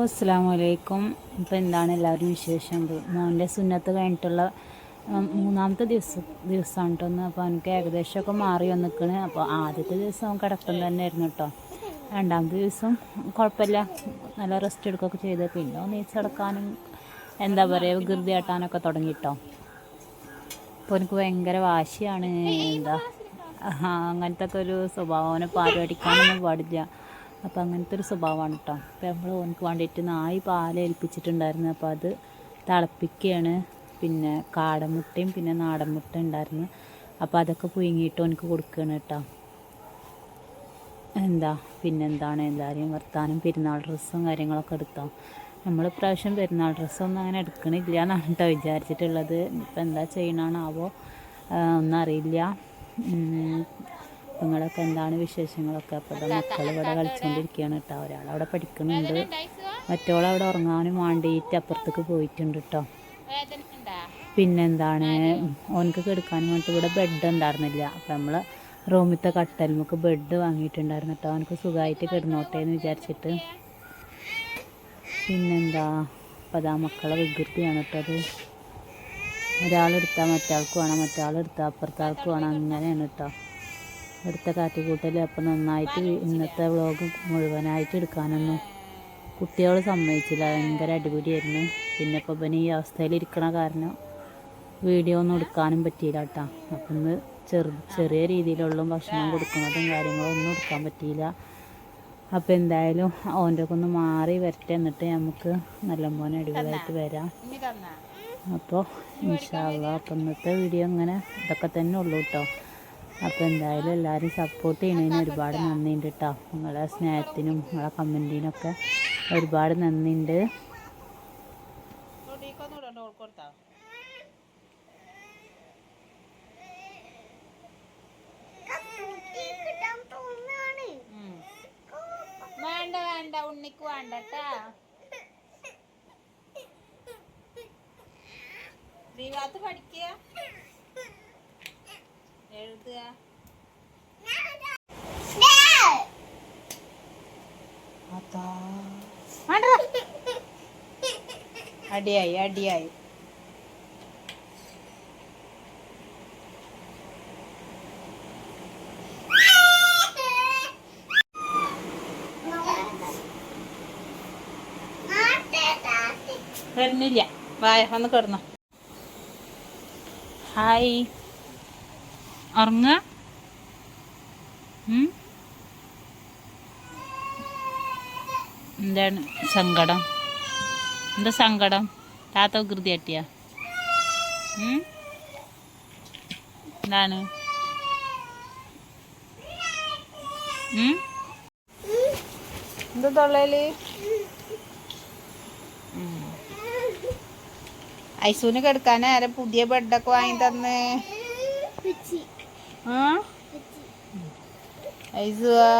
അസ്സലാമു അലൈക്കും. ഇപ്പോൾ എന്താണ് എല്ലാവരും വിശേഷം? മോൻ്റെ സുന്നത്ത് കഴിഞ്ഞിട്ടുള്ള മൂന്നാമത്തെ ദിവസമാണ് കേട്ടോ ഒന്ന്. അപ്പോൾ എനിക്ക് ഏകദേശമൊക്കെ മാറി വന്നിക്കണ്. അപ്പോൾ ആദ്യത്തെ ദിവസം കിടക്കം തന്നെ ആയിരുന്നു കേട്ടോ. രണ്ടാമത്തെ ദിവസം കുഴപ്പമില്ല, നല്ല റെസ്റ്റ് എടുക്കുകയൊക്കെ ചെയ്ത് പിന്നെ നീച്ചടക്കാനും എന്താ പറയുക വികൃതി ആട്ടാനൊക്കെ തുടങ്ങി കേട്ടോ. അപ്പോൾ എനിക്ക് ഭയങ്കര വാശിയാണ്. അങ്ങനത്തെ ഒക്കെ ഒരു സ്വഭാവം, അവനെ പാലടിക്കാനൊന്നും പാടില്ല. അപ്പോൾ അങ്ങനത്തെ ഒരു സ്വഭാവമാണ് കേട്ടോ. അപ്പോൾ നമ്മൾ ഓനക്ക് വേണ്ടിയിട്ട് നായി പാലേൽപ്പിച്ചിട്ടുണ്ടായിരുന്നു. അപ്പോൾ അത് തിളപ്പിക്കുകയാണ്. പിന്നെ കാടമുട്ടയും പിന്നെ നാടൻ മുട്ട ഉണ്ടായിരുന്നു. അപ്പോൾ അതൊക്കെ പുഴുങ്ങിയിട്ട് ഓനക്ക് കൊടുക്കുകയാണ് കേട്ടോ. പിന്നെന്താണ് എല്ലാവരെയും വർത്താനം. പെരുന്നാൾ ഡ്രസ്സും കാര്യങ്ങളൊക്കെ എടുത്തോ? നമ്മൾ ഇപ്രാവശ്യം പെരുന്നാൾ ഡ്രസ്സൊന്നും അങ്ങനെ എടുക്കണില്ല എന്നാണ് കേട്ടോ വിചാരിച്ചിട്ടുള്ളത്. ഇപ്പം എന്താ ചെയ്യണമെന്നാവോ ഒന്നും അറിയില്ല. നിങ്ങളൊക്കെ എന്താണ് വിശേഷങ്ങളൊക്കെ? അപ്പോൾ മക്കൾ ഇവിടെ കളിച്ചുകൊണ്ടിരിക്കുകയാണ് കേട്ടോ. ഒരാളവിടെ പഠിക്കുന്നുണ്ട്, മറ്റോളവിടെ ഉറങ്ങാനും വേണ്ടിയിട്ട് അപ്പുറത്തേക്ക് പോയിട്ടുണ്ട് കേട്ടോ. പിന്നെന്താണ് ഓനക്ക് കിടക്കാനും വേണ്ടിയിട്ട് ഇവിടെ ബെഡ് ഉണ്ടായിരുന്നില്ല. അപ്പോൾ നമ്മൾ റൂമിലത്തെ കട്ടൽ നമുക്ക് ബെഡ് വാങ്ങിയിട്ടുണ്ടായിരുന്നു കേട്ടോ. അവനക്ക് സുഖമായിട്ട് കിടന്നോട്ടെ എന്ന് വിചാരിച്ചിട്ട്. അപ്പോൾ അതാ മക്കളെ വികൃതിയാണ് കേട്ടോ അത്. ഒരാളെടുത്താൽ മറ്റാൾക്ക് വേണം, മറ്റാളെടുത്താൽ അപ്പുറത്തെ ആൾക്ക് വേണം, അങ്ങനെയാണ് കേട്ടോ ഇവിടുത്തെ കാട്ടിക്കൂട്ടൽ. അപ്പോൾ നന്നായിട്ട് ഇന്നത്തെ വ്ളോഗ് മുഴുവനായിട്ട് എടുക്കാനൊന്നും കുട്ടികൾ സമ്മതിച്ചില്ല. ഭയങ്കര അടിപൊളിയായിരുന്നു. പിന്നെ ഇപ്പോൾ ഇവന് ഈ അവസ്ഥയിലിരിക്കണ കാരണം വീഡിയോ ഒന്നും എടുക്കാനും പറ്റിയില്ല കേട്ടോ. അപ്പം ഇന്ന് ചെറിയ രീതിയിലുള്ള ഭക്ഷണം കൊടുക്കുന്നതും കാര്യങ്ങളും ഒന്നും എടുക്കാൻ പറ്റിയില്ല. അപ്പോൾ എന്തായാലും ഓൻ്റെ ഒക്കെ ഒന്ന് മാറി വരട്ടെ, എന്നിട്ട് നമുക്ക് നല്ലപോലെ അടിപൊളിയായിട്ട് വരാം. അപ്പോൾ ഇൻഷാ അല്ലാഹ് അപ്പോൾ ഇന്നത്തെ വീഡിയോ ഇങ്ങനെ ഇതൊക്കെ തന്നെ ഉള്ളൂ കേട്ടോ. അപ്പോൾ എന്തായാലും എല്ലാവരും സപ്പോർട്ട് ചെയ്യുന്നതിന് ഒരുപാട് നന്ദിയുണ്ട് കേട്ടോ. നിങ്ങളെ സ്നേഹത്തിനും നിങ്ങളെ കമൻറ്റിനൊക്കെ ഒരുപാട് നന്ദിയുണ്ട്. വേണ്ട ഉണ്ണിക്ക് വേണ്ടട്ടാ. ദീവാത്ത് പഠിക്കുക, എഴുതുക. അടിയായി വരുന്നില്ല. വായ വന്ന് കിടന്നോ. ഹായ്, ഉറങ്ങ. എന്താണ് സങ്കടം? എന്താ സങ്കടം? താത്ത വികൃതി കാട്ടിയ എന്താണ്? എന്താ തൊള്ളയില്? ഐസൂന് കിടക്കാൻ ആരെ പുതിയ ബെഡൊക്കെ വാങ്ങി തന്ന്? ഐസുവാ